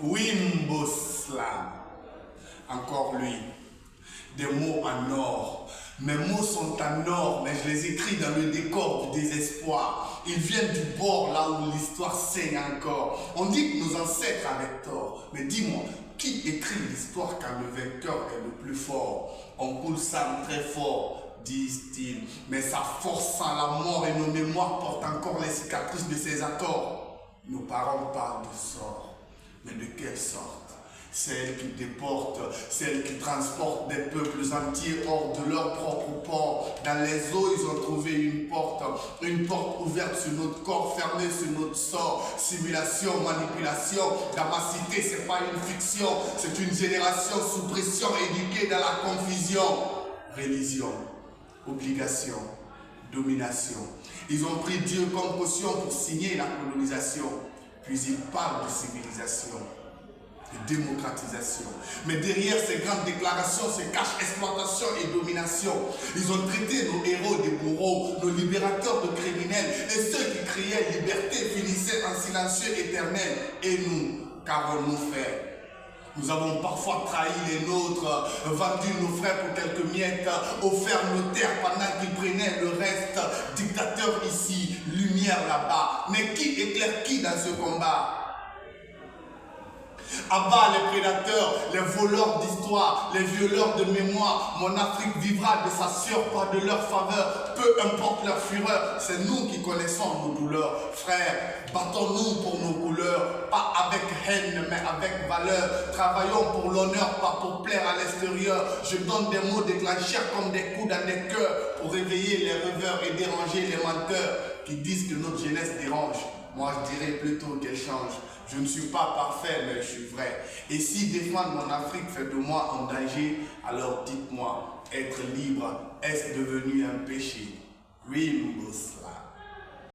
Wimboslam. Encore lui. Des mots en or. Mes mots sont en or, mais je les écris dans le décor du désespoir. Ils viennent du bord là où l'histoire saigne encore. On dit que nos ancêtres avaient tort. Mais dis-moi, qui écrit l'histoire quand le vainqueur est le plus fort? On coule ça très fort, disent-ils. Mais sa force sans la mort et nos mémoires portent encore les cicatrices de ses accords. Nos parents parlent de sort. Mais de quelle sorte? Celle qui déporte, celle qui transporte des peuples entiers hors de leur propre port. Dans les eaux, ils ont trouvé une porte ouverte sur notre corps, fermée sur notre sort. Simulation, manipulation, dans ma cité, c'est pas une fiction, c'est une génération sous pression, éduquée dans la confusion. Religion, obligation, domination. Ils ont pris Dieu comme caution pour signer la colonisation. Puis ils parlent de civilisation, de démocratisation. Mais derrière ces grandes déclarations se cache exploitation et domination. Ils ont traité nos héros de bourreaux, nos libérateurs de criminels, et ceux qui criaient liberté finissaient en silencieux éternel. Et nous, qu'avons-nous fait? Nous avons parfois trahi les nôtres, vendu nos frères pour quelques miettes, offert nos terres pendant qu'ils prenaient le reste. Dictateur ici, lumière là-bas. Mais qui éclaire qui dans ce combat? Abat les prédateurs, les voleurs d'histoire, les violeurs de mémoire. Mon Afrique vivra de sa sueur, pas de leur faveur. Peu importe leur fureur, c'est nous qui connaissons nos douleurs. Frères, battons-nous pour nos couleurs, pas avec haine, mais avec valeur. Travaillons pour l'honneur, pas pour plaire à l'extérieur. Je donne des mots déclencheurs comme des coups dans des cœurs pour réveiller les rêveurs et déranger les menteurs qui disent que notre jeunesse dérange. Moi, je dirais plutôt qu'elle change. Je ne suis pas parfait, mais je suis vrai. Et si défendre mon Afrique fait de moi un danger, alors dites-moi, être libre, est-ce devenu un péché? Oui, Mbosla.